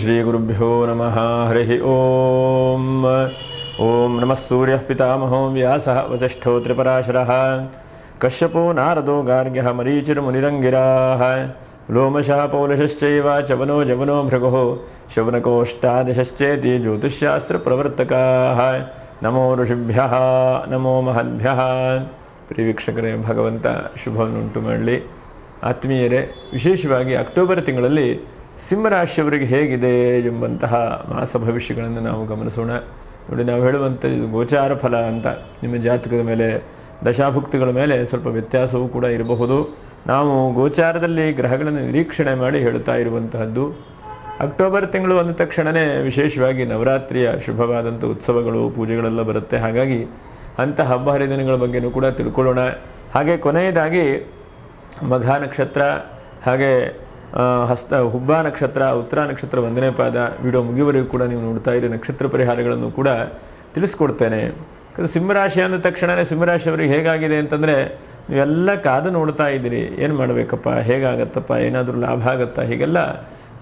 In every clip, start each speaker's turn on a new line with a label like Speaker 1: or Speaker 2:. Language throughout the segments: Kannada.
Speaker 1: ಶ್ರೀ ಗುರುಭ್ಯೋ ನಮಃ ಹರಿ ಓಂ. ಓಂ ನಮಃ ಸೂರ್ಯಃ ಪಿತಾಮಹೋ ವ್ಯಾಸಃ ವಸಿಷ್ಠೋ ತ್ರಿಪರಾಶರಃ ಕಶ್ಯಪೋ ನಾರದೋ ಗಾರ್ಗ್ಯಃ ಮರೀಚಿರ್ಮುನಿರಂಗಿರಾಃ ಲೋಮಶಃ ಪೌಲಶಶ್ಚೈವ ಚವನೋ ಜವನೋ ಭೃಗುಃ ಶೌನಕೋಷ್ಟಾದಶಶ್ಚೇತಿ ಜ್ಯೋತಿಷ್ಶಾಸ್ತ್ರಪ್ರವರ್ತಕಾಃ. ನಮೋ ಋಷಿಭ್ಯಃ ನಮೋ ಮಹದ್ಭ್ಯಃ. ಪ್ರಿಯ ವೀಕ್ಷಕರೇ, ಭಗವಂತ ಶುಭವನ್ನುಂಟು ಮಾಡಲಿ. ಆತ್ಮೀಯರೇ, ವಿಶೇಷವಾಗಿ ಅಕ್ಟೋಬರ್ ತಿಂಗಳಲ್ಲಿ ಸಿಂಹರಾಶಿಯವರಿಗೆ ಹೇಗಿದೆ ಎಂಬಂತಹ ಮಾಸ ಭವಿಷ್ಯಗಳನ್ನು ನಾವು ಗಮನಿಸೋಣ. ನೋಡಿ, ನಾವು ಹೇಳುವಂಥ ಇದು ಗೋಚಾರ ಫಲ ಅಂತ. ನಿಮ್ಮ ಜಾತಕದ ಮೇಲೆ, ದಶಾಭುಕ್ತಿಗಳ ಮೇಲೆ ಸ್ವಲ್ಪ ವ್ಯತ್ಯಾಸವೂ ಕೂಡ ಇರಬಹುದು. ನಾವು ಗೋಚಾರದಲ್ಲಿ ಗ್ರಹಗಳನ್ನು ನಿರೀಕ್ಷಣೆ ಮಾಡಿ ಹೇಳುತ್ತಾ ಇರುವಂತಹದ್ದು. ಅಕ್ಟೋಬರ್ ತಿಂಗಳು ಅಂದ ತಕ್ಷಣವೇ ವಿಶೇಷವಾಗಿ ನವರಾತ್ರಿಯ ಶುಭವಾದಂಥ ಉತ್ಸವಗಳು, ಪೂಜೆಗಳೆಲ್ಲ ಬರುತ್ತೆ. ಹಾಗಾಗಿ ಅಂಥ ಹಬ್ಬ ಹರಿದಿನಗಳ ಬಗ್ಗೆಯೂ ಕೂಡ ತಿಳ್ಕೊಳ್ಳೋಣ. ಹಾಗೆ ಕೊನೆಯದಾಗಿ ಮಘ ನಕ್ಷತ್ರ, ಹಾಗೆ ಹುಬ್ಬ ನಕ್ಷತ್ರ, ಉತ್ತರ ನಕ್ಷತ್ರ 1ನೇ ಪಾದ ವಿಡಿಯೋ ಮುಗಿಯುವವರೆಗೂ ಕೂಡ ನೀವು ನೋಡ್ತಾ ಇರಿ. ನಕ್ಷತ್ರ ಪರಿಹಾರಗಳನ್ನು ಕೂಡ ತಿಳಿಸ್ಕೊಡ್ತೇನೆ. ಸಿಂಹರಾಶಿ ಅಂದ ತಕ್ಷಣವೇ ಸಿಂಹರಾಶಿಯವರಿಗೆ ಹೇಗಾಗಿದೆ ಅಂತಂದರೆ, ನೀವೆಲ್ಲ ಕಾದು ನೋಡ್ತಾ ಇದ್ದೀರಿ. ಏನು ಮಾಡಬೇಕಪ್ಪ, ಹೇಗಾಗತ್ತಪ್ಪ, ಏನಾದರೂ ಲಾಭ ಆಗತ್ತಾ, ಹೀಗೆಲ್ಲ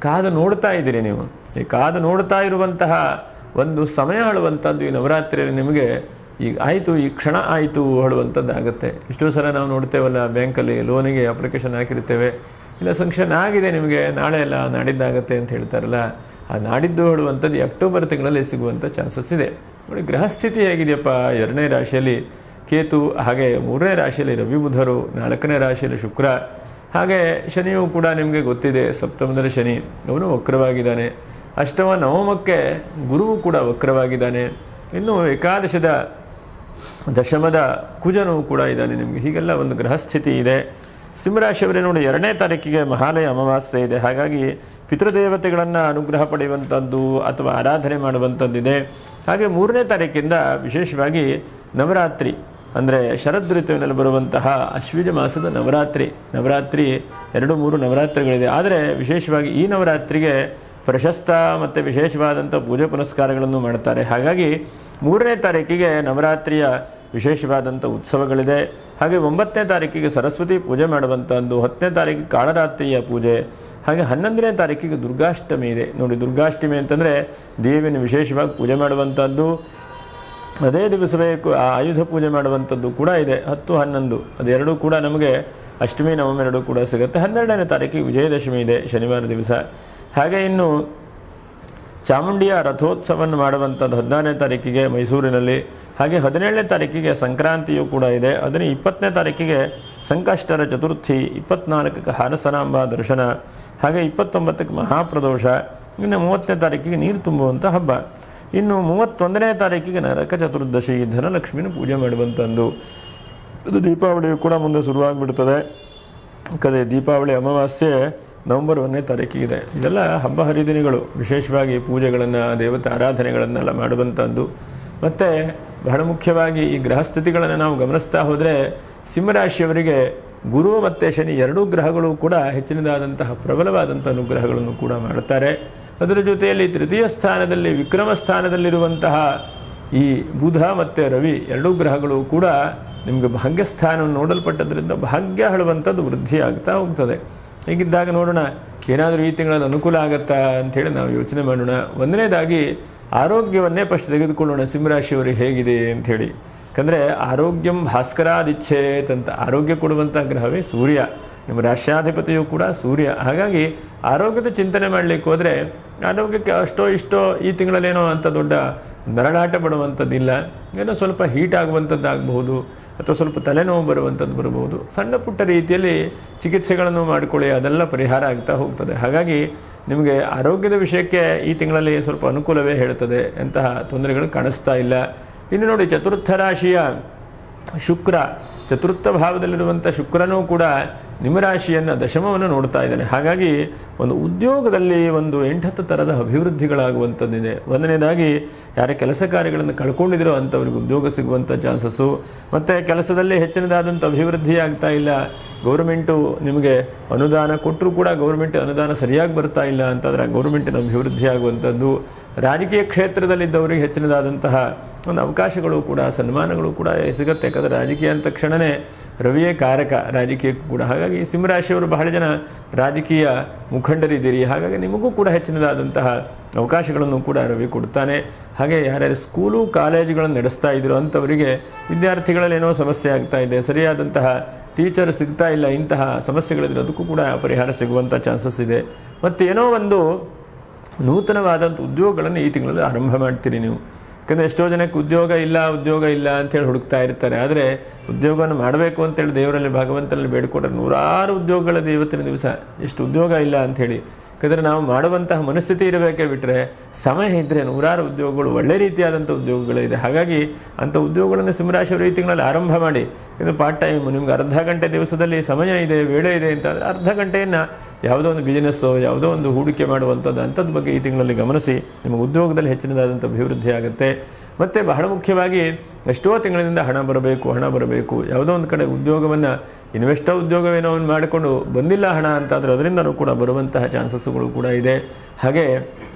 Speaker 1: ಕಾದು ನೋಡ್ತಾ ಇದ್ದೀರಿ. ನೀವು ಈ ಕಾದು ನೋಡ್ತಾ ಇರುವಂತಹ ಒಂದು ಸಮಯ ಹೇಳುವಂಥದ್ದು ಈ ನವರಾತ್ರಿಯಲ್ಲಿ ನಿಮಗೆ ಈಗ ಆಯಿತು, ಈ ಕ್ಷಣ ಆಯಿತು ಹೇಳುವಂಥದ್ದು ಆಗುತ್ತೆ. ಎಷ್ಟೋ ಸಲ ನಾವು ನೋಡ್ತೇವಲ್ಲ, ಬ್ಯಾಂಕಲ್ಲಿ ಲೋನಿಗೆ ಅಪ್ಲಿಕೇಶನ್ ಹಾಕಿರ್ತೇವೆ, ಇಲ್ಲ ಸಂಕ್ಷನ್ ಆಗಿದೆ ನಿಮಗೆ, ನಾಳೆ ಅಲ್ಲ ನಾಡಿದ್ದಾಗತ್ತೆ ಅಂತ ಹೇಳ್ತಾರಲ್ಲ, ಆ ನಾಡಿದ್ದು ಹೇಳುವಂಥದ್ದು ಈ ಅಕ್ಟೋಬರ್ ತಿಂಗಳಲ್ಲಿ ಸಿಗುವಂಥ ಚಾನ್ಸಸ್ ಇದೆ. ನೋಡಿ, ಗ್ರಹಸ್ಥಿತಿ ಹೇಗಿದೆಯಪ್ಪ. 2ನೇ ರಾಶಿಯಲ್ಲಿ ಕೇತು, ಹಾಗೆ 3ನೇ ರಾಶಿಯಲ್ಲಿ ರವಿ ಬುಧರು, 4ನೇ ರಾಶಿಯಲ್ಲಿ ಶುಕ್ರ, ಹಾಗೆ ಶನಿಯೂ ಕೂಡ ನಿಮಗೆ ಗೊತ್ತಿದೆ, ಸಪ್ತಮದಲ್ಲಿ ಶನಿ ಅವನು ವಕ್ರವಾಗಿದ್ದಾನೆ. ಅಷ್ಟಮ ನವಮಕ್ಕೆ ಗುರುವು ಕೂಡ ವಕ್ರವಾಗಿದ್ದಾನೆ. ಇನ್ನು ಏಕಾದಶದ ದಶಮದ ಕುಜನೂ ಕೂಡ ಇದ್ದಾನೆ ನಿಮಗೆ. ಹೀಗೆಲ್ಲ ಒಂದು ಗ್ರಹಸ್ಥಿತಿ ಇದೆ. ಸಿಂಹರಾಶಿಯವರೇ ನೋಡಿ, 2ನೇ ತಾರೀಕಿಗೆ ಮಹಾಲಯ ಅಮಾವಾಸ್ಯೆ ಇದೆ. ಹಾಗಾಗಿ ಪಿತೃದೇವತೆಗಳನ್ನು ಅನುಗ್ರಹ ಪಡೆಯುವಂಥದ್ದು ಅಥವಾ ಆರಾಧನೆ ಮಾಡುವಂಥದ್ದಿದೆ. ಹಾಗೆ 3ನೇ ತಾರೀಕಿಂದ ವಿಶೇಷವಾಗಿ ನವರಾತ್ರಿ, ಅಂದರೆ ಶರದ್ ಋತುವಿನಲ್ಲಿ ಬರುವಂತಹ ಅಶ್ವಿಜ ಮಾಸದ ನವರಾತ್ರಿ 2-3 ನವರಾತ್ರಿಗಳಿದೆ. ಆದರೆ ವಿಶೇಷವಾಗಿ ಈ ನವರಾತ್ರಿಗೆ ಪ್ರಶಸ್ತ ಮತ್ತು ವಿಶೇಷವಾದಂಥ ಪೂಜೆ ಪುನಸ್ಕಾರಗಳನ್ನು ಮಾಡ್ತಾರೆ. ಹಾಗಾಗಿ 3ನೇ ತಾರೀಕಿಗೆ ನವರಾತ್ರಿಯ ವಿಶೇಷವಾದಂಥ ಉತ್ಸವಗಳಿದೆ. ಹಾಗೆ 9ನೇ ತಾರೀಕಿಗೆ ಸರಸ್ವತಿ ಪೂಜೆ ಮಾಡುವಂಥದ್ದು, 10ನೇ ತಾರೀಕಿಗೆ ಕಾಳರಾತ್ರಿಯ ಪೂಜೆ, ಹಾಗೆ 11ನೇ ತಾರೀಕಿಗೆ ದುರ್ಗಾಷ್ಟಮಿ ಇದೆ. ನೋಡಿ, ದುರ್ಗಾಷ್ಟಮಿ ಅಂತಂದರೆ ದೇವಿನ ವಿಶೇಷವಾಗಿ ಪೂಜೆ ಮಾಡುವಂಥದ್ದು. ಅದೇ ದಿವಸವೇ ಆಯುಧ ಪೂಜೆ ಮಾಡುವಂಥದ್ದು ಕೂಡ ಇದೆ. 10, 11 ಅದೆರಡೂ ಕೂಡ ನಮಗೆ ಅಷ್ಟಮಿ ನವಮಿ ಎರಡೂ ಕೂಡ ಸಿಗುತ್ತೆ. 12ನೇ ತಾರೀಕಿಗೆ ವಿಜಯದಶಮಿ ಇದೆ, ಶನಿವಾರ ದಿವಸ. ಹಾಗೆ ಇನ್ನು ಚಾಮುಂಡಿಯ ರಥೋತ್ಸವವನ್ನು ಮಾಡುವಂಥದ್ದು 16ನೇ ತಾರೀಕಿಗೆ ಮೈಸೂರಿನಲ್ಲಿ. ಹಾಗೆ 17ನೇ ತಾರೀಕಿಗೆ ಸಂಕ್ರಾಂತಿಯೂ ಕೂಡ ಇದೆ. ಅದನ್ನು 20ನೇ ತಾರೀಕಿಗೆ ಸಂಕಷ್ಟರ ಚತುರ್ಥಿ, 24ಕ್ಕೆ ಹಾರಸನಾಂಬ ದರ್ಶನ, ಹಾಗೆ 29ಕ್ಕೆ ಮಹಾಪ್ರದೋಷ, ಇನ್ನು 30ನೇ ತಾರೀಕಿಗೆ ನೀರು ತುಂಬುವಂಥ ಹಬ್ಬ. ಇನ್ನು 31ನೇ ತಾರೀಕಿಗೆ ನರಕ ಚತುರ್ದಶಿ, ಧನಲಕ್ಷ್ಮಿನ ಪೂಜೆ ಮಾಡುವಂಥದ್ದು. ಇದು ದೀಪಾವಳಿಯು ಕೂಡ ಮುಂದೆ ಶುರುವಾಗ್ಬಿಡ್ತದೆ. ದೀಪಾವಳಿ ಅಮಾವಾಸ್ಯೆ ನವೆಂಬರ್ 1ನೇ ತಾರೀಕಿಗಿದೆ. ಇದೆಲ್ಲ ಹಬ್ಬ ಹರಿದಿನಗಳು, ವಿಶೇಷವಾಗಿ ಪೂಜೆಗಳನ್ನು, ದೇವತೆ ಆರಾಧನೆಗಳನ್ನೆಲ್ಲ ಮಾಡುವಂಥದ್ದು. ಮತ್ತು ಬಹಳ ಮುಖ್ಯವಾಗಿ ಈ ಗ್ರಹಸ್ಥಿತಿಗಳನ್ನು ನಾವು ಗಮನಿಸ್ತಾ ಹೋದರೆ, ಸಿಂಹರಾಶಿಯವರಿಗೆ ಗುರು ಮತ್ತು ಶನಿ ಎರಡೂ ಗ್ರಹಗಳು ಕೂಡ ಹೆಚ್ಚಿನದಾದಂತಹ ಪ್ರಬಲವಾದಂಥ ಅನುಗ್ರಹಗಳನ್ನು ಕೂಡ ಮಾಡುತ್ತಾರೆ. ಅದರ ಜೊತೆಯಲ್ಲಿ ತೃತೀಯ ಸ್ಥಾನದಲ್ಲಿ, ವಿಕ್ರಮ ಸ್ಥಾನದಲ್ಲಿರುವಂತಹ ಈ ಬುಧ ಮತ್ತು ರವಿ ಎರಡೂ ಗ್ರಹಗಳು ಕೂಡ ನಿಮಗೆ ಭಾಗ್ಯಸ್ಥಾನವನ್ನು ನೋಡಲ್ಪಟ್ಟದ್ರಿಂದ ಭಾಗ್ಯ ಹೇಳುವಂಥದ್ದು ವೃದ್ಧಿ ಆಗ್ತಾ ಹೋಗ್ತದೆ. ಹೀಗಿದ್ದಾಗ ನೋಡೋಣ, ಏನಾದರೂ ಈ ತಿಂಗಳಲ್ಲಿ ಅನುಕೂಲ ಆಗುತ್ತಾ ಅಂಥೇಳಿ ನಾವು ಯೋಚನೆ ಮಾಡೋಣ. 1ನೇದಾಗಿ ಆರೋಗ್ಯವನ್ನೇ ಫಸ್ಟ್ ತೆಗೆದುಕೊಳ್ಳೋಣ. ಸಿಂಹರಾಶಿಯವರಿಗೆ ಹೇಗಿದೆ ಅಂಥೇಳಿ. ಯಾಕಂದರೆ ಆರೋಗ್ಯಂ ಭಾಸ್ಕರಾದಿಚ್ಛೇತ್ ಅಂತ, ಆರೋಗ್ಯ ಕೊಡುವಂಥ ಗ್ರಹವೇ ಸೂರ್ಯ, ನಿಮ್ಮ ರಾಷ್ಟ್ರಾಧಿಪತಿಯೂ ಕೂಡ ಸೂರ್ಯ. ಹಾಗಾಗಿ ಆರೋಗ್ಯದ ಚಿಂತನೆ ಮಾಡಲಿಕ್ಕೆ ಹೋದರೆ ಆರೋಗ್ಯಕ್ಕೆ ಅಷ್ಟೋ ಇಷ್ಟೋ ಈ ತಿಂಗಳಲ್ಲೇನೋ ಅಂಥ ದೊಡ್ಡ ನರಳಾಟ ಪಡುವಂಥದ್ದಿಲ್ಲ. ಏನೋ ಸ್ವಲ್ಪ ಹೀಟ್ ಆಗುವಂಥದ್ದು ಆಗಬಹುದು, ಅಥವಾ ಸ್ವಲ್ಪ ತಲೆನೋವು ಬರುವಂಥದ್ದು ಬರಬಹುದು. ಸಣ್ಣ ಪುಟ್ಟ ರೀತಿಯಲ್ಲಿ ಚಿಕಿತ್ಸೆಗಳನ್ನು ಮಾಡಿಕೊಳ್ಳಿ, ಅದೆಲ್ಲ ಪರಿಹಾರ ಆಗ್ತಾ ಹೋಗ್ತದೆ. ಹಾಗಾಗಿ ನಿಮಗೆ ಆರೋಗ್ಯದ ವಿಷಯಕ್ಕೆ ಈ ತಿಂಗಳಲ್ಲಿ ಸ್ವಲ್ಪ ಅನುಕೂಲವೇ ಹೇಳ್ತದೆ, ಎಂತಹ ತೊಂದರೆಗಳು ಕಾಣಿಸ್ತಾ ಇಲ್ಲ. ಇನ್ನು ನೋಡಿ, ಚತುರ್ಥ ರಾಶಿಯ ಶುಕ್ರ, ಚತುರ್ಥ ಭಾವದಲ್ಲಿರುವಂಥ ಶುಕ್ರನೂ ಕೂಡ ನಿಮ್ಮ ರಾಶಿಯನ್ನು, ದಶಮವನ್ನು ನೋಡ್ತಾ ಇದ್ದಾನೆ. ಹಾಗಾಗಿ ಒಂದು ಉದ್ಯೋಗದಲ್ಲಿ ಒಂದು 8-10 ಥರದ ಅಭಿವೃದ್ಧಿಗಳಾಗುವಂಥದ್ದಿದೆ. 1ನೇದಾಗಿ ಯಾರೇ ಕೆಲಸ ಕಾರ್ಯಗಳನ್ನು ಕಳ್ಕೊಂಡಿದ್ರೋ ಅಂಥವ್ರಿಗೆ ಉದ್ಯೋಗ ಸಿಗುವಂಥ ಚಾನ್ಸಸ್ಸು. ಮತ್ತು ಕೆಲಸದಲ್ಲಿ ಹೆಚ್ಚಿನದಾದಂಥ ಅಭಿವೃದ್ಧಿ ಆಗ್ತಾ ಇಲ್ಲ. ಗೌರ್ಮೆಂಟು ನಿಮಗೆ ಅನುದಾನ ಕೊಟ್ಟರೂ ಕೂಡ ಗೌರ್ಮೆಂಟ್ ಅನುದಾನ ಸರಿಯಾಗಿ ಬರ್ತಾ ಇಲ್ಲ ಅಂತಂದರೆ ಗೌರ್ಮೆಂಟಿನ ಅಭಿವೃದ್ಧಿ ಆಗುವಂಥದ್ದು. ರಾಜಕೀಯ ಕ್ಷೇತ್ರದಲ್ಲಿದ್ದವರಿಗೆ ಹೆಚ್ಚಿನದಾದಂತಹ ಒಂದು ಅವಕಾಶಗಳು ಕೂಡ ಸನ್ಮಾನಗಳು ಕೂಡ ಸಿಗುತ್ತೆ. ಯಾಕಂದರೆ ರಾಜಕೀಯ ಅಂದ ತಕ್ಷಣವೇ ರವಿಯೇ ಕಾರಕ ರಾಜಕೀಯಕ್ಕೂ ಕೂಡ. ಹಾಗಾಗಿ ಸಿಂಹರಾಶಿಯವರು ಬಹಳ ಜನ ರಾಜಕೀಯ ಮುಖಂಡರಿದ್ದೀರಿ. ಹಾಗಾಗಿ ನಿಮಗೂ ಕೂಡ ಹೆಚ್ಚಿನದಾದಂತಹ ಅವಕಾಶಗಳನ್ನು ಕೂಡ ರವಿ ಕೊಡ್ತಾನೆ. ಹಾಗೆ ಯಾರ್ಯಾರು ಸ್ಕೂಲು ಕಾಲೇಜುಗಳನ್ನು ನಡೆಸ್ತಾ ಇದ್ರು ಅಂಥವರಿಗೆ ವಿದ್ಯಾರ್ಥಿಗಳಲ್ಲಿ ಏನೋ ಸಮಸ್ಯೆ ಆಗ್ತಾ ಇದೆ, ಸರಿಯಾದಂತಹ ಟೀಚರ್ ಸಿಗ್ತಾ ಇಲ್ಲ, ಇಂತಹ ಸಮಸ್ಯೆಗಳಿದ್ರೆ ಅದಕ್ಕೂ ಕೂಡ ಪರಿಹಾರ ಸಿಗುವಂಥ ಚಾನ್ಸಸ್ ಇದೆ. ಮತ್ತು ಏನೋ ಒಂದು ನೂತನವಾದಂಥ ಉದ್ಯೋಗಗಳನ್ನು ಈ ತಿಂಗಳಲ್ಲಿ ಆರಂಭ ಮಾಡ್ತೀರಿ ನೀವು. ಯಾಕಂದರೆ ಎಷ್ಟೋ ಜನಕ್ಕೆ ಉದ್ಯೋಗ ಇಲ್ಲ ಅಂತೇಳಿ ಹುಡುಕ್ತಾ ಇರ್ತಾರೆ. ಆದರೆ ಉದ್ಯೋಗವನ್ನು ಮಾಡಬೇಕು ಅಂತೇಳಿ ದೇವರಲ್ಲಿ ಭಗವಂತನಲ್ಲಿ ಬೇಡಿಕೊಂಡ್ರೆ ನೂರಾರು ಉದ್ಯೋಗಗಳದ್ದು ಇವತ್ತಿನ ದಿವಸ. ಎಷ್ಟು ಉದ್ಯೋಗ ಇಲ್ಲ ಅಂಥೇಳಿ. ಯಾಕಂದರೆ ನಾವು ಮಾಡುವಂತಹ ಮನಸ್ಥಿತಿ ಇರಬೇಕೇ ಬಿಟ್ಟರೆ ಸಮಯ ಇದ್ದರೆ ನೂರಾರು ಉದ್ಯೋಗಗಳು ಒಳ್ಳೆ ರೀತಿಯಾದಂಥ ಉದ್ಯೋಗಗಳಿದೆ. ಹಾಗಾಗಿ ಅಂಥ ಉದ್ಯೋಗಗಳನ್ನು ಸಿಂಹರಾಶಿಯವರು ಈ ತಿಂಗಳಲ್ಲಿ ಆರಂಭ ಮಾಡಿ. ಯಾಕಂದರೆ ಪಾರ್ಟ್ ಟೈಮ್ ನಿಮ್ಗೆ ಅರ್ಧ ಗಂಟೆ ದಿವಸದಲ್ಲಿ ಸಮಯ ಇದೆ, ವೇಳೆ ಇದೆ ಅಂತಂದರೆ ಅರ್ಧ ಗಂಟೆಯನ್ನು ಯಾವುದೋ ಒಂದು ಬಿಸ್ನೆಸ್ಸೋ ಯಾವುದೋ ಒಂದು ಹೂಡಿಕೆ ಮಾಡುವಂಥದ್ದು ಅಂಥದ್ದು ಬಗ್ಗೆ ಈ ತಿಂಗಳಲ್ಲಿ ಗಮನಿಸಿ. ನಿಮಗೆ ಉದ್ಯೋಗದಲ್ಲಿ ಹೆಚ್ಚಿನದಾದಂಥ ಅಭಿವೃದ್ಧಿ ಆಗುತ್ತೆ. ಮತ್ತು ಬಹಳ ಮುಖ್ಯವಾಗಿ ಎಷ್ಟೋ ತಿಂಗಳಿಂದ ಹಣ ಬರಬೇಕು, ಯಾವುದೋ ಒಂದು ಕಡೆ ಉದ್ಯೋಗವನ್ನು ಉದ್ಯೋಗವೇನೋ ಒಂದು ಮಾಡಿಕೊಂಡು ಬಂದಿಲ್ಲ ಹಣ ಅಂತಾದರೆ ಅದರಿಂದನೂ ಕೂಡ ಬರುವಂತಹ ಚಾನ್ಸಸ್ಗಳು ಕೂಡ ಇದೆ. ಹಾಗೆ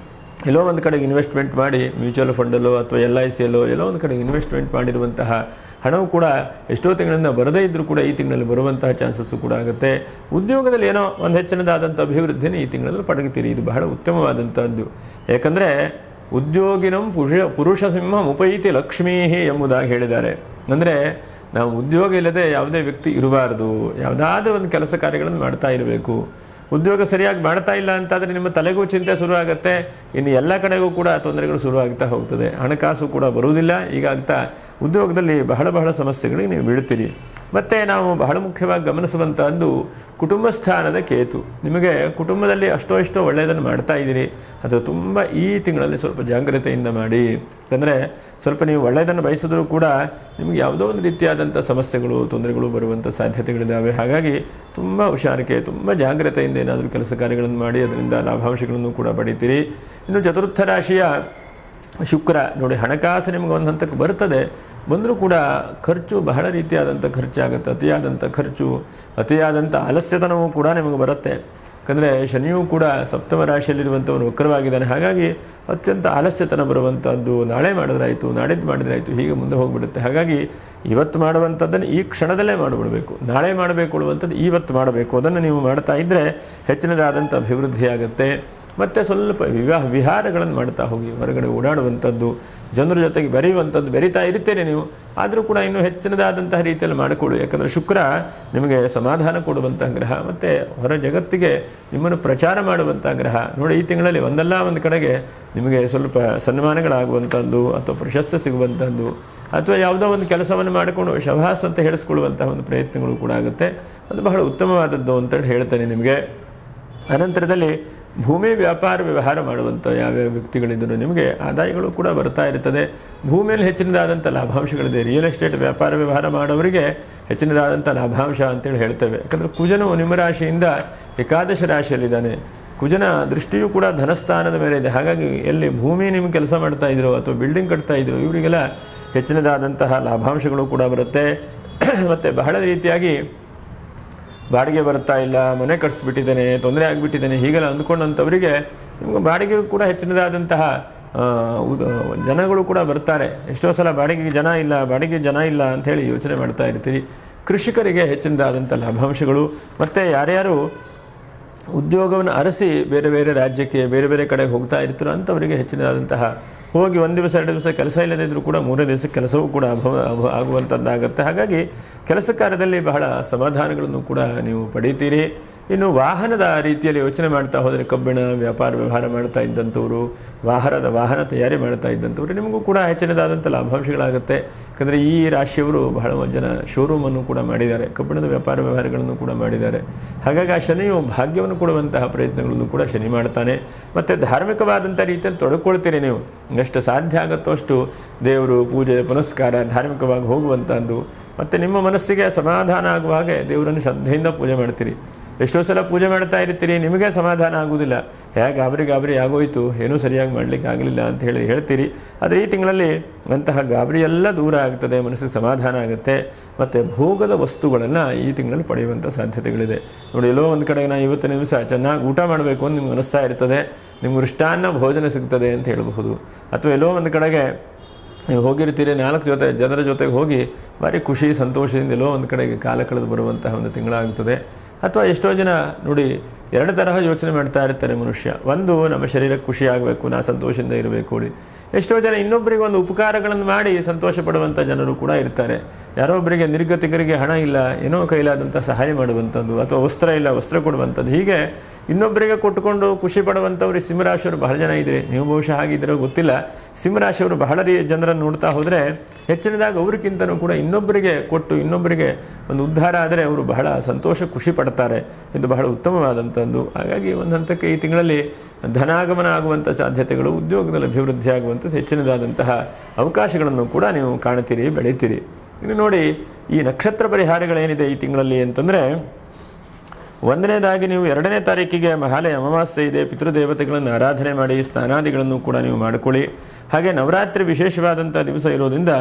Speaker 1: ಎಲ್ಲೋ ಒಂದು ಕಡೆಗೆ ಇನ್ವೆಸ್ಟ್ಮೆಂಟ್ ಮಾಡಿ ಮ್ಯೂಚುವಲ್ ಫಂಡಲ್ಲೋ ಅಥವಾ LICಯಲ್ಲೋ ಎಲ್ಲೋ ಒಂದು ಕಡೆಗೆ ಇನ್ವೆಸ್ಟ್ಮೆಂಟ್ ಮಾಡಿರುವಂತಹ ಹಣವು ಕೂಡ ಎಷ್ಟೋ ತಿಂಗಳಿಂದ ಬರದೇ ಇದ್ದರೂ ಕೂಡ ಈ ತಿಂಗಳಲ್ಲಿ ಬರುವಂತಹ ಚಾನ್ಸಸ್ಸು ಕೂಡ ಆಗುತ್ತೆ. ಉದ್ಯೋಗದಲ್ಲಿ ಏನೋ ಒಂದು ಹೆಚ್ಚಿನದಾದಂಥ ಅಭಿವೃದ್ಧಿನ ಈ ತಿಂಗಳಲ್ಲಿ ಪಡೆಯುತ್ತೀರಿ. ಇದು ಬಹಳ ಉತ್ತಮವಾದಂಥದ್ದು. ಯಾಕಂದರೆ ಉದ್ಯೋಗಿನಂ ಪುರುಷ ಸಿಂಹ ಉಪೈತಿ ಲಕ್ಷ್ಮೀ ಎಂಬುದಾಗಿ ಹೇಳಿದ್ದಾರೆ. ಅಂದರೆ ನಾವು ಉದ್ಯೋಗ ಇಲ್ಲದೆ ಯಾವುದೇ ವ್ಯಕ್ತಿ ಇರಬಾರ್ದು. ಯಾವುದಾದ್ರೂ ಒಂದು ಕೆಲಸ ಕಾರ್ಯಗಳನ್ನು ಮಾಡ್ತಾ ಇರಬೇಕು. ಉದ್ಯೋಗ ಸರಿಯಾಗಿ ಮಾಡ್ತಾ ಇಲ್ಲ ಅಂತಾದರೆ ನಿಮ್ಮ ತಲೆಗೂ ಚಿಂತೆ ಶುರು ಆಗುತ್ತೆ. ಇನ್ನು ಎಲ್ಲ ಕಡೆಗೂ ಕೂಡ ತೊಂದರೆಗಳು ಶುರು ಆಗ್ತಾ ಹೋಗ್ತದೆ. ಹಣಕಾಸು ಕೂಡ ಬರುವುದಿಲ್ಲ. ಹೀಗಾಗ್ತಾ ಉದ್ಯೋಗದಲ್ಲಿ ಬಹಳ ಸಮಸ್ಯೆಗಳಿಗೆ ನೀವು ಬೀಳ್ತೀರಿ. ಮತ್ತು ನಾವು ಬಹಳ ಮುಖ್ಯವಾಗಿ ಗಮನಿಸುವಂಥದ್ದು ಕುಟುಂಬ ಸ್ಥಾನದ ಕೇತು. ನಿಮಗೆ ಕುಟುಂಬದಲ್ಲಿ ಅಷ್ಟೋ ಒಳ್ಳೆಯದನ್ನು ಮಾಡ್ತಾ ಇದ್ದೀರಿ. ಅದು ತುಂಬ ಈ ತಿಂಗಳಲ್ಲಿ ಸ್ವಲ್ಪ ಜಾಗ್ರತೆಯಿಂದ ಮಾಡಿ. ಯಾಕಂದರೆ ಸ್ವಲ್ಪ ನೀವು ಒಳ್ಳೆಯದನ್ನು ಬಯಸಿದ್ರೂ ಕೂಡ ನಿಮಗೆ ಯಾವುದೋ ಒಂದು ರೀತಿಯಾದಂಥ ಸಮಸ್ಯೆಗಳು ತೊಂದರೆಗಳು ಬರುವಂಥ ಸಾಧ್ಯತೆಗಳಿದ್ದಾವೆ. ಹಾಗಾಗಿ ತುಂಬ ಹುಷಾರಿಕೆ, ತುಂಬ ಜಾಗ್ರತೆಯಿಂದ ಏನಾದರೂ ಕೆಲಸ ಕಾರ್ಯಗಳನ್ನು ಮಾಡಿ ಅದರಿಂದ ಲಾಭಾಂಶಗಳನ್ನು ಕೂಡ ಪಡಿತೀರಿ. ಇನ್ನು ಚತುರ್ಥ ರಾಶಿಯ ಶುಕ್ರ ನೋಡಿ, ಹಣಕಾಸು ನಿಮಗೆ ಒಂದು ಹಂತಕ್ಕೆ ಬರ್ತದೆ. ಬಂದರೂ ಕೂಡ ಖರ್ಚು ಬಹಳ ರೀತಿಯಾದಂಥ ಖರ್ಚಾಗುತ್ತೆ. ಅತಿಯಾದಂಥ ಖರ್ಚು, ಅತಿಯಾದಂಥ ಆಲಸ್ಯತನವೂ ಕೂಡ ನಿಮಗೆ ಬರುತ್ತೆ. ಯಾಕಂದರೆ ಶನಿಯೂ ಕೂಡ ಸಪ್ತಮ ರಾಶಿಯಲ್ಲಿರುವಂಥವನು ವಕ್ರವಾಗಿದ್ದಾನೆ. ಹಾಗಾಗಿ ಅತ್ಯಂತ ಆಲಸ್ಯತನ ಬರುವಂಥದ್ದು. ನಾಳೆ ಮಾಡಿದ್ರಾಯಿತು, ನಾಡಿದ್ದು ಮಾಡಿದ್ರಾಯಿತು, ಹೀಗೆ ಮುಂದೆ ಹೋಗಿಬಿಡುತ್ತೆ. ಹಾಗಾಗಿ ಇವತ್ತು ಮಾಡುವಂಥದ್ದನ್ನು ಈ ಕ್ಷಣದಲ್ಲೇ ಮಾಡಿಬಿಡಬೇಕು. ನಾಳೆ ಮಾಡಬೇಕು ಅನ್ನುವಂಥದ್ದು ಇವತ್ತು ಮಾಡಬೇಕು. ಅದನ್ನು ನೀವು ಮಾಡ್ತಾ ಇದ್ದರೆ ಹೆಚ್ಚಿನದಾದಂಥ ಅಭಿವೃದ್ಧಿ ಆಗುತ್ತೆ. ಮತ್ತು ಸ್ವಲ್ಪ ವಿಹಾರಗಳನ್ನು ಮಾಡ್ತಾ ಹೋಗಿ, ಹೊರಗಡೆ ಓಡಾಡುವಂಥದ್ದು, ಜನರ ಜೊತೆಗೆ ಬೆರೀತಾ ಇರ್ತೇನೆ ನೀವು. ಆದರೂ ಕೂಡ ಇನ್ನೂ ಹೆಚ್ಚಿನದಾದಂತಹ ರೀತಿಯಲ್ಲಿ ಮಾಡಿಕೊಡು. ಯಾಕಂದರೆ ಶುಕ್ರ ನಿಮಗೆ ಸಮಾಧಾನ ಕೊಡುವಂತಹ ಗ್ರಹ ಮತ್ತು ಹೊರ ಜಗತ್ತಿಗೆ ನಿಮ್ಮನ್ನು ಪ್ರಚಾರ ಮಾಡುವಂಥ ಗ್ರಹ. ನೋಡಿ, ಈ ತಿಂಗಳಲ್ಲಿ ಒಂದಲ್ಲ ಒಂದು ಕಡೆಗೆ ನಿಮಗೆ ಸ್ವಲ್ಪ ಸನ್ಮಾನಗಳಾಗುವಂಥದ್ದು ಅಥವಾ ಪ್ರಶಸ್ತಿ ಸಿಗುವಂಥದ್ದು ಅಥವಾ ಯಾವುದೋ ಒಂದು ಕೆಲಸವನ್ನು ಮಾಡಿಕೊಂಡು ಶಭಾಸ್ ಅಂತ ಹೇಳಿಸ್ಕೊಳ್ಳುವಂತಹ ಒಂದು ಪ್ರಯತ್ನಗಳು ಕೂಡ ಆಗುತ್ತೆ. ಅದು ಬಹಳ ಉತ್ತಮವಾದದ್ದು ಅಂತೇಳಿ ಹೇಳ್ತೇನೆ ನಿಮಗೆ. ಅನಂತರದಲ್ಲಿ ಭೂಮಿ ವ್ಯಾಪಾರ ವ್ಯವಹಾರ ಮಾಡುವಂಥ ಯಾವ್ಯಾವ ವ್ಯಕ್ತಿಗಳಿದ್ದರೂ ನಿಮಗೆ ಆದಾಯಗಳು ಕೂಡ ಬರ್ತಾ ಇರ್ತದೆ. ಭೂಮಿಯಲ್ಲಿ ಹೆಚ್ಚಿನದಾದಂಥ ಲಾಭಾಂಶಗಳಿದೆ. ರಿಯಲ್ ಎಸ್ಟೇಟ್ ವ್ಯಾಪಾರ ವ್ಯವಹಾರ ಮಾಡೋರಿಗೆ ಹೆಚ್ಚಿನದಾದಂಥ ಲಾಭಾಂಶ ಅಂತೇಳಿ ಹೇಳ್ತೇವೆ. ಯಾಕಂದರೆ ಕುಜನು ನಿಮ್ಮ ರಾಶಿಯಿಂದ ಏಕಾದಶ ರಾಶಿಯಲ್ಲಿದ್ದಾನೆ. ಕುಜನ ದೃಷ್ಟಿಯೂ ಕೂಡ ಧನಸ್ಥಾನದ ಮೇಲೆ ಇದೆ. ಹಾಗಾಗಿ ಎಲ್ಲಿ ಭೂಮಿ ನಿಮಗೆ ಕೆಲಸ ಮಾಡ್ತಾ ಇದ್ರು ಅಥವಾ ಬಿಲ್ಡಿಂಗ್ ಕಟ್ತಾ ಇದ್ರು ಇವರಿಗೆಲ್ಲ ಹೆಚ್ಚಿನದಾದಂತಹ ಲಾಭಾಂಶಗಳು ಕೂಡ ಬರುತ್ತೆ. ಮತ್ತು ಬಹಳ ರೀತಿಯಾಗಿ ಬಾಡಿಗೆ ಬರ್ತಾ ಇಲ್ಲ, ಮನೆ ಕಟ್ಸಿಬಿಟ್ಟಿದ್ದೇನೆ, ತೊಂದರೆ ಆಗಿಬಿಟ್ಟಿದ್ದೇನೆ, ಹೀಗೆಲ್ಲ ಅಂದ್ಕೊಂಡಂಥವರಿಗೆ ನಿಮ್ಗೆ ಬಾಡಿಗೆಗೂ ಕೂಡ ಹೆಚ್ಚಿನದಾದಂತಹ ಜನಗಳು ಕೂಡ ಬರ್ತಾರೆ. ಎಷ್ಟೋ ಸಲ ಬಾಡಿಗೆ ಜನ ಇಲ್ಲ ಅಂಥೇಳಿ ಯೋಚನೆ ಮಾಡ್ತಾ ಇರ್ತೀರಿ. ಕೃಷಿಕರಿಗೆ ಹೆಚ್ಚಿನದಾದಂಥ ಲಾಭಾಂಶಗಳು. ಮತ್ತು ಯಾರ್ಯಾರು ಉದ್ಯೋಗವನ್ನು ಅರಸಿ ಬೇರೆ ಬೇರೆ ರಾಜ್ಯಕ್ಕೆ ಬೇರೆ ಬೇರೆ ಕಡೆಗೆ ಹೋಗ್ತಾ ಇರ್ತಾರೋ ಅಂಥವರಿಗೆ ಹೆಚ್ಚಿನದಾದಂತಹ ಹೋಗಿ 1 ದಿವಸ 2 ದಿವಸ ಕೆಲಸ ಇಲ್ಲದಿದ್ದರೂ ಕೂಡ 3ನೇ ದಿವಸ ಕೆಲಸವೂ ಕೂಡ ಆಗುವಂಥದ್ದಾಗುತ್ತೆ. ಹಾಗಾಗಿ ಕೆಲಸ ಕಾರ್ಯದಲ್ಲಿ ಬಹಳ ಸಮಾಧಾನಗಳನ್ನು ಕೂಡ ನೀವು ಪಡೀತೀರಿ. ಇನ್ನು ವಾಹನದ ರೀತಿಯಲ್ಲಿ ಯೋಚನೆ ಮಾಡ್ತಾ ಹೋದರೆ ಕಬ್ಬಿಣ ವ್ಯಾಪಾರ ವ್ಯವಹಾರ ಮಾಡ್ತಾ ಇದ್ದಂಥವರು, ವಾಹನ ತಯಾರಿ ಮಾಡ್ತಾ ಇದ್ದಂಥವ್ರು ನಿಮಗೂ ಕೂಡ ಹೆಚ್ಚಿನದಾದಂಥ ಲಾಭಾಂಶಗಳಾಗುತ್ತೆ. ಯಾಕಂದರೆ ಈ ರಾಶಿಯವರು ಬಹಳ ಜನ ಶೋರೂಮನ್ನು ಕೂಡ ಮಾಡಿದ್ದಾರೆ, ಕಬ್ಬಿಣದ ವ್ಯಾಪಾರ ವ್ಯವಹಾರಗಳನ್ನು ಕೂಡ ಮಾಡಿದ್ದಾರೆ. ಹಾಗಾಗಿ ಆ ಶನಿಯು ಭಾಗ್ಯವನ್ನು ಕೊಡುವಂತಹ ಪ್ರಯತ್ನಗಳನ್ನು ಕೂಡ ಶನಿ ಮಾಡ್ತಾನೆ. ಮತ್ತು ಧಾರ್ಮಿಕವಾದಂಥ ರೀತಿಯಲ್ಲಿ ತೊಡಕೊಳ್ತೀರಿ ನೀವು. ಎಷ್ಟು ಸಾಧ್ಯ ಆಗುತ್ತೋ ಅಷ್ಟು ದೇವರು ಪೂಜೆ ಪುನಸ್ಕಾರ ಧಾರ್ಮಿಕವಾಗಿ ಹೋಗುವಂಥದ್ದು. ಮತ್ತು ನಿಮ್ಮ ಮನಸ್ಸಿಗೆ ಸಮಾಧಾನ ಆಗುವ ಹಾಗೆ ದೇವರನ್ನು ಶ್ರದ್ಧೆಯಿಂದ ಪೂಜೆ ಮಾಡ್ತೀರಿ. ಎಷ್ಟೋ ಸಲ ಪೂಜೆ ಮಾಡ್ತಾ ಇರ್ತೀರಿ, ನಿಮಗೆ ಸಮಾಧಾನ ಆಗುವುದಿಲ್ಲ. ಗಾಬರಿ ಆಗೋಯ್ತು, ಏನೂ ಸರಿಯಾಗಿ ಮಾಡಲಿಕ್ಕೆ ಆಗಲಿಲ್ಲ ಅಂತ ಹೇಳ್ತೀರಿ. ಆದರೆ ಈ ತಿಂಗಳಲ್ಲಿ ಅಂತಹ ಗಾಬರಿ ಎಲ್ಲ ದೂರ ಆಗ್ತದೆ, ಮನಸ್ಸಿಗೆ ಸಮಾಧಾನ ಆಗುತ್ತೆ. ಮತ್ತು ಭೋಗದ ವಸ್ತುಗಳನ್ನು ಈ ತಿಂಗಳಲ್ಲಿ ಪಡೆಯುವಂಥ ಸಾಧ್ಯತೆಗಳಿದೆ ನೋಡಿ. ಎಲ್ಲೋ ಒಂದು ಕಡೆಗೆ ನಾನು ಇವತ್ತಿನ ದಿವಸ ಚೆನ್ನಾಗಿ ಊಟ ಮಾಡಬೇಕು ಅಂತ ನಿಮ್ಗೆ ಅನಿಸ್ತಾ ಇರ್ತದೆ, ನಿಮ್ಗೆ ಮೃಷ್ಟಾನ್ನ ಭೋಜನ ಸಿಗ್ತದೆ ಅಂತ ಹೇಳಬಹುದು. ಅಥವಾ ಎಲ್ಲೋ ಒಂದು ಕಡೆಗೆ ನೀವು ಹೋಗಿರ್ತೀರಿ, 4 ಜನರ ಜೊತೆಗೆ ಹೋಗಿ ಭಾರಿ ಖುಷಿ ಸಂತೋಷದಿಂದ ಎಲ್ಲೋ ಒಂದು ಕಡೆಗೆ ಕಾಲ ಕಳೆದು ಬರುವಂತಹ ಒಂದು ತಿಂಗಳಾಗ್ತದೆ. ಅಥವಾ ಎಷ್ಟೋ ಜನ ನೋಡಿ 2 ತರಹ ಯೋಚನೆ ಮಾಡ್ತಾ ಇರ್ತಾರೆ ಮನುಷ್ಯ. ಒಂದು, ನಮ್ಮ ಶರೀರಕ್ಕೆ ಖುಷಿ ಆಗಬೇಕು, ನಾ ಸಂತೋಷದಿಂದ ಇರಬೇಕು. ಎಷ್ಟೋ ಜನ ಇನ್ನೊಬ್ಬರಿಗೆ ಒಂದು ಉಪಕಾರಗಳನ್ನು ಮಾಡಿ ಸಂತೋಷ ಪಡುವಂಥ ಜನರು ಕೂಡ ಇರ್ತಾರೆ. ಯಾರೋ ಒಬ್ಬರಿಗೆ ನಿರ್ಗತಿಕರಿಗೆ ಹಣ ಇಲ್ಲ, ಏನೋ ಕೈಲಾದಂಥ ಸಹಾಯ ಮಾಡುವಂಥದ್ದು, ಅಥವಾ ವಸ್ತ್ರ ಇಲ್ಲ, ವಸ್ತ್ರ ಕೊಡುವಂಥದ್ದು, ಹೀಗೆ ಇನ್ನೊಬ್ಬರಿಗೆ ಕೊಟ್ಟುಕೊಂಡು ಖುಷಿ ಪಡುವಂಥವ್ರು ಸಿಂಹರಾಶಿಯವರು ಬಹಳ ಜನ ಇದ್ದಾರೆ. ನೀವು ಬಹುಶಃ ಆಗಿದ್ದೀರೋ ಗೊತ್ತಿಲ್ಲ. ಸಿಂಹರಾಶಿಯವರು ಬಹಳ ಜನರನ್ನು ನೋಡ್ತಾ ಹೋದರೆ ಹೆಚ್ಚಿನದಾಗಿ ಅವ್ರಿಗಿಂತನೂ ಕೂಡ ಇನ್ನೊಬ್ಬರಿಗೆ ಕೊಟ್ಟು ಇನ್ನೊಬ್ಬರಿಗೆ ಒಂದು ಉದ್ಧಾರ ಆದರೆ ಅವರು ಬಹಳ ಸಂತೋಷ ಖುಷಿ ಪಡ್ತಾರೆ. ಇದು ಬಹಳ ಉತ್ತಮವಾದಂಥದ್ದು. ಹಾಗಾಗಿ ಒಂದು ಹಂತಕ್ಕೆ ಈ ತಿಂಗಳಲ್ಲಿ ಧನಾಗಮನ ಆಗುವಂಥ ಸಾಧ್ಯತೆಗಳು, ಉದ್ಯೋಗದಲ್ಲಿ ಅಭಿವೃದ್ಧಿ ಆಗುವಂಥದ್ದು ಹೆಚ್ಚಿನದಾದಂತಹ ಅವಕಾಶಗಳನ್ನು ಕೂಡ ನೀವು ಕಾಣ್ತೀರಿ, ಬೆಳೀತೀರಿ. ಇನ್ನು ನೋಡಿ, ಈ ನಕ್ಷತ್ರ ಪರಿಹಾರಗಳೇನಿದೆ ಈ ತಿಂಗಳಲ್ಲಿ ಅಂತಂದರೆ, 1ನೇದಾಗಿ ನೀವು 2ನೇ ತಾರೀಕಿಗೆ ಮಹಾಲಯ ಅಮಾವಾಸ್ಯೆ ಇದೆ. ಪಿತೃದೇವತೆಗಳನ್ನು ಆರಾಧನೆ ಮಾಡಿ ಸ್ನಾನಾದಿಗಳನ್ನು ಕೂಡ ನೀವು ಮಾಡಿಕೊಳ್ಳಿ. ಹಾಗೆ ನವರಾತ್ರಿ ವಿಶೇಷವಾದಂಥ ದಿವಸ ಇರೋದ್ರಿಂದ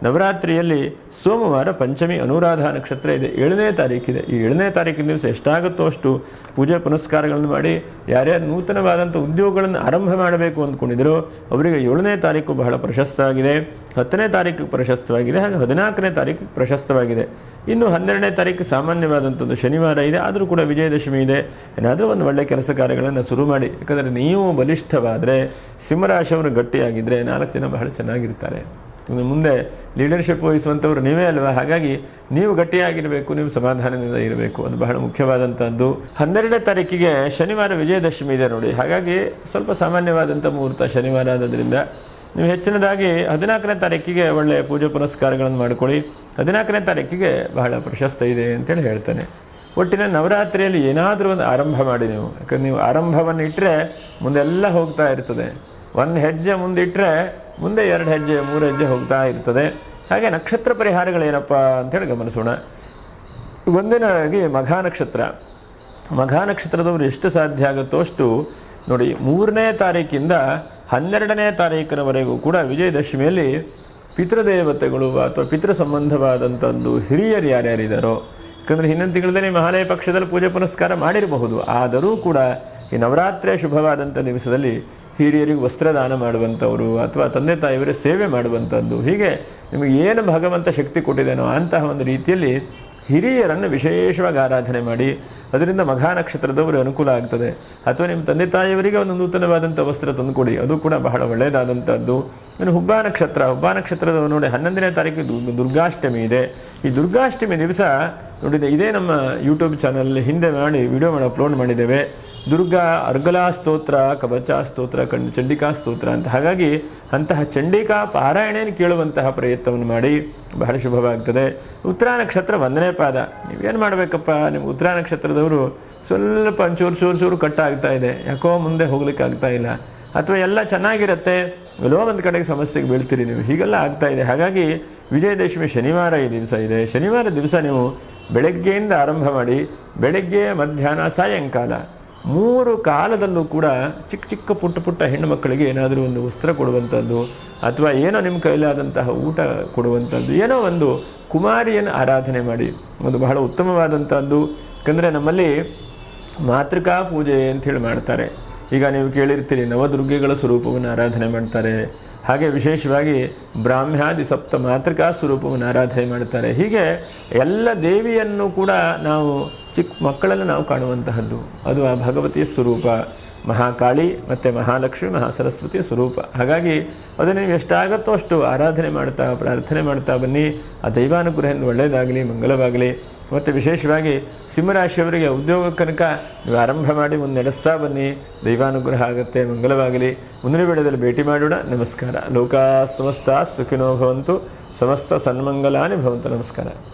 Speaker 1: ನವರಾತ್ರಿಯಲ್ಲಿ ಸೋಮವಾರ ಪಂಚಮಿ ಅನುರಾಧ ನಕ್ಷತ್ರ ಇದೆ, 7ನೇ ತಾರೀಕಿದೆ. ಈ 7ನೇ ತಾರೀಕಿನ ದಿವಸ ಎಷ್ಟಾಗುತ್ತೋ ಅಷ್ಟು ಪೂಜೆ ಪುನಸ್ಕಾರಗಳನ್ನು ಮಾಡಿ ಯಾರ್ಯಾರು ನೂತನವಾದಂಥ ಉದ್ಯೋಗಗಳನ್ನು ಆರಂಭ ಮಾಡಬೇಕು ಅಂದ್ಕೊಂಡಿದ್ರು ಅವರಿಗೆ 7ನೇ ತಾರೀಕು ಬಹಳ ಪ್ರಶಸ್ತ ಆಗಿದೆ, 10ನೇ ತಾರೀಕಿಗೆ ಪ್ರಶಸ್ತವಾಗಿದೆ, ಹಾಗೆ 14ನೇ ತಾರೀಕಿಗೆ ಪ್ರಶಸ್ತವಾಗಿದೆ. ಇನ್ನು 12ನೇ ತಾರೀಕು ಸಾಮಾನ್ಯವಾದಂಥದ್ದು ಶನಿವಾರ ಇದೆ, ಆದರೂ ಕೂಡ ವಿಜಯದಶಮಿ ಇದೆ. ಏನಾದರೂ ಒಂದು ಒಳ್ಳೆಯ ಕೆಲಸ ಕಾರ್ಯಗಳನ್ನು ಶುರು ಮಾಡಿ. ಯಾಕಂದರೆ ನೀವು ಬಲಿಷ್ಠವಾದರೆ, ಸಿಂಹರಾಶಿಯವರು ಗಟ್ಟಿಯಾಗಿದ್ದರೆ 4 ಜನ ಬಹಳ ಚೆನ್ನಾಗಿರ್ತಾರೆ. ಇನ್ನು ಮುಂದೆ ಲೀಡರ್ಶಿಪ್ ವಹಿಸುವಂಥವ್ರು ನೀವೇ ಅಲ್ವಾ. ಹಾಗಾಗಿ ನೀವು ಗಟ್ಟಿಯಾಗಿರಬೇಕು, ನೀವು ಸಮಾಧಾನದಿಂದ ಇರಬೇಕು, ಅದು ಬಹಳ ಮುಖ್ಯವಾದಂಥದ್ದು. 12ನೇ ತಾರೀಕಿಗೆ ಶನಿವಾರ ವಿಜಯದಶಮಿ ಇದೆ ನೋಡಿ. ಹಾಗಾಗಿ ಸ್ವಲ್ಪ ಸಾಮಾನ್ಯವಾದಂಥ ಮುಹೂರ್ತ ಶನಿವಾರ ಆದದ್ರಿಂದ ನೀವು ಹೆಚ್ಚಿನದಾಗಿ 14ನೇ ತಾರೀಕಿಗೆ ಒಳ್ಳೆಯ ಪೂಜೆ ಪುನಸ್ಕಾರಗಳನ್ನು ಮಾಡಿಕೊಳ್ಳಿ. 14ನೇ ತಾರೀಕಿಗೆ ಬಹಳ ಪ್ರಶಸ್ತ ಇದೆ ಅಂತೇಳಿ ಹೇಳ್ತಾನೆ. ಒಟ್ಟಿನ ನವರಾತ್ರಿಯಲ್ಲಿ ಏನಾದರೂ ಒಂದು ಆರಂಭ ಮಾಡಿ ನೀವು. ಯಾಕಂದ್ರೆ ನೀವು ಆರಂಭವನ್ನು ಇಟ್ಟರೆ ಮುಂದೆಲ್ಲ ಹೋಗ್ತಾ ಇರ್ತದೆ. 1 ಹೆಜ್ಜೆ ಮುಂದಿಟ್ಟರೆ ಮುಂದೆ 2 ಹೆಜ್ಜೆ 3 ಹೆಜ್ಜೆ ಹೋಗ್ತಾ ಇರ್ತದೆ. ಹಾಗೆ ನಕ್ಷತ್ರ ಪರಿಹಾರಗಳೇನಪ್ಪ ಅಂತೇಳಿ ಗಮನಿಸೋಣ. ಒಂದನೇದಾಗಿ ಮಘಾ ನಕ್ಷತ್ರ. ಮಘಾ ನಕ್ಷತ್ರದವರು ಎಷ್ಟು ಸಾಧ್ಯ ಆಗುತ್ತೋ ಅಷ್ಟು ನೋಡಿ, 3ನೇ ತಾರೀಕಿಂದ 12ನೇ ತಾರೀಕಿನವರೆಗೂ ಕೂಡ ವಿಜಯದಶಮಿಯಲ್ಲಿ ಪಿತೃದೇವತೆಗಳು ಅಥವಾ ಪಿತೃ ಸಂಬಂಧವಾದಂಥದ್ದು ಹಿರಿಯರು ಯಾರ್ಯಾರಿದ್ದಾರೋ, ಯಾಕಂದರೆ ಹಿಂದಿನ ತಿಂಗಳಲ್ಲಿ ಮಹಾಲಯ ಪಕ್ಷದಲ್ಲಿ ಪೂಜೆ ಪುನಸ್ಕಾರ ಮಾಡಿರಬಹುದು, ಆದರೂ ಕೂಡ ಈ ನವರಾತ್ರಿಯ ಶುಭವಾದಂಥ ದಿವಸದಲ್ಲಿ ಹಿರಿಯರಿಗೆ ವಸ್ತ್ರದಾನ ಮಾಡುವಂಥವರು ಅಥವಾ ತಂದೆ ತಾಯಿಯವರ ಸೇವೆ ಮಾಡುವಂಥದ್ದು, ಹೀಗೆ ನಿಮಗೆ ಏನು ಭಗವಂತ ಶಕ್ತಿ ಕೊಟ್ಟಿದ್ದೇನೋ ಅಂತಹ ಒಂದು ರೀತಿಯಲ್ಲಿ ಹಿರಿಯರನ್ನು ವಿಶೇಷವಾಗಿ ಆರಾಧನೆ ಮಾಡಿ. ಅದರಿಂದ ಮಘಾ ನಕ್ಷತ್ರದವರು ಅನುಕೂಲ ಆಗ್ತದೆ. ಅಥವಾ ನಿಮ್ಮ ತಂದೆ ತಾಯಿಯವರಿಗೆ ಒಂದು ನೂತನವಾದಂಥ ವಸ್ತ್ರ ತಂದುಕೊಡಿ, ಅದು ಕೂಡ ಬಹಳ ಒಳ್ಳೆಯದಾದಂಥದ್ದು. ಇನ್ನು ಹುಬ್ಬ ನಕ್ಷತ್ರದವರು ನೋಡಿ 11ನೇ ತಾರೀಕು ದುರ್ಗಾಷ್ಟಮಿ ಇದೆ. ಈ ದುರ್ಗಾಷ್ಟಮಿ ದಿವಸ ನೋಡಿದೆ, ಇದೇ ನಮ್ಮ ಯೂಟ್ಯೂಬ್ ಚಾನಲ್ ಹಿಂದೆ ಮಾಡಿ ವಿಡಿಯೋ ಮಾಡಿ ಅಪ್ಲೋಡ್ ಮಾಡಿದ್ದೇವೆ. ದುರ್ಗಾ ಅರ್ಗಲಾ ಸ್ತೋತ್ರ, ಕವಚ ಸ್ತೋತ್ರ, ಚಂಡಿಕಾ ಸ್ತೋತ್ರ ಅಂತ. ಹಾಗಾಗಿ ಅಂತಹ ಚಂಡಿಕಾ ಪಾರಾಯಣೆಯನ್ನು ಕೇಳುವಂತಹ ಪ್ರಯತ್ನವನ್ನು ಮಾಡಿ, ಬಹಳ ಶುಭವಾಗ್ತದೆ. ಉತ್ತರ ನಕ್ಷತ್ರ 1ನೇ ಪಾದ. ನೀವೇನು ಮಾಡಬೇಕಪ್ಪ, ನಿಮ್ಮ ಉತ್ತರ ನಕ್ಷತ್ರದವರು ಸ್ವಲ್ಪ ಚೂರು ಕಟ್ಟಾಗ್ತಾ ಇದೆ, ಯಾಕೋ ಮುಂದೆ ಹೋಗ್ಲಿಕ್ಕೆ ಆಗ್ತಾ ಇಲ್ಲ, ಅಥವಾ ಎಲ್ಲ ಚೆನ್ನಾಗಿರುತ್ತೆ ಎಲ್ಲೋ ಒಂದು ಕಡೆಗೆ ಸಮಸ್ಯೆಗೆ ಬೀಳ್ತೀರಿ ನೀವು, ಹೀಗೆಲ್ಲ ಆಗ್ತಾ ಇದೆ. ಹಾಗಾಗಿ ವಿಜಯದಶಮಿ ಶನಿವಾರ ಈ ದಿವಸ ಇದೆ. ಶನಿವಾರ ದಿವಸ ನೀವು ಬೆಳಗ್ಗೆಯಿಂದ ಆರಂಭ ಮಾಡಿ, ಬೆಳಗ್ಗೆ ಮಧ್ಯಾಹ್ನ ಸಾಯಂಕಾಲ 3 ಕಾಲದಲ್ಲೂ ಕೂಡ ಚಿಕ್ಕ ಪುಟ್ಟ ಹೆಣ್ಣು ಮಕ್ಕಳಿಗೆ ಏನಾದರೂ ಒಂದು ವಸ್ತ್ರ ಕೊಡುವಂಥದ್ದು, ಅಥವಾ ಏನೋ ನಿಮ್ಮ ಕೈಲಾದಂತಹ ಊಟ ಕೊಡುವಂಥದ್ದು, ಏನೋ ಒಂದು ಕುಮಾರಿಯನ್ನು ಆರಾಧನೆ ಮಾಡಿ. ಒಂದು ಬಹಳ ಉತ್ತಮವಾದಂಥದ್ದು. ಯಾಕಂದರೆ ನಮ್ಮಲ್ಲಿ ಮಾತೃಕಾ ಪೂಜೆ ಅಂಥೇಳಿ ಮಾಡ್ತಾರೆ. ಈಗ ನೀವು ಕೇಳಿರ್ತೀರಿ, ನವದುರ್ಗೆಗಳ ಸ್ವರೂಪವನ್ನು ಆರಾಧನೆ ಮಾಡ್ತಾರೆ. ಹಾಗೆ ವಿಶೇಷವಾಗಿ ಬ್ರಾಹ್ಮ್ಯಾದಿ 7 ಮಾತೃಕಾ ಸ್ವರೂಪವನ್ನು ಆರಾಧನೆ ಮಾಡ್ತಾರೆ. ಹೀಗೆ ಎಲ್ಲ ದೇವಿಯನ್ನು ಕೂಡ ನಾವು ಚಿಕ್ಕ ಮಕ್ಕಳನ್ನು ನಾವು ಕಾಣುವಂತಹದ್ದು, ಅದು ಆ ಭಗವತಿಯ ಸ್ವರೂಪ. ಮಹಾಕಾಳಿ ಮತ್ತು ಮಹಾಲಕ್ಷ್ಮಿ ಮಹಾಸರಸ್ವತಿಯ ಸ್ವರೂಪ. ಹಾಗಾಗಿ ಅದನ್ನು ನೀವು ಎಷ್ಟಾಗುತ್ತೋ ಅಷ್ಟು ಆರಾಧನೆ ಮಾಡ್ತಾ ಪ್ರಾರ್ಥನೆ ಮಾಡ್ತಾ ಬನ್ನಿ. ಆ ದೈವಾನುಗ್ರಹದಿಂದ ಒಳ್ಳೆಯದಾಗಲಿ, ಮಂಗಲವಾಗಲಿ. ಮತ್ತು ವಿಶೇಷವಾಗಿ ಸಿಂಹರಾಶಿಯವರಿಗೆ ಉದ್ಯೋಗ ಕನಕ ನೀವು ಆರಂಭ ಮಾಡಿ ಮುಂದೆ ನಡೆಸ್ತಾ ಬನ್ನಿ, ದೈವಾನುಗ್ರಹ ಆಗುತ್ತೆ, ಮಂಗಲವಾಗಲಿ. ಮುಂದಿನ ವಿಡಿಯೋದಲ್ಲಿ ಭೇಟಿ ಮಾಡೋಣ. ನಮಸ್ಕಾರ. ಲೋಕಾ ಸಮಸ್ತ ಸುಖಿನೋ ಭವಂತು, ಸಮಸ್ತ ಸನ್ಮಂಗಲಾನಿ ಭವಂತು. ನಮಸ್ಕಾರ.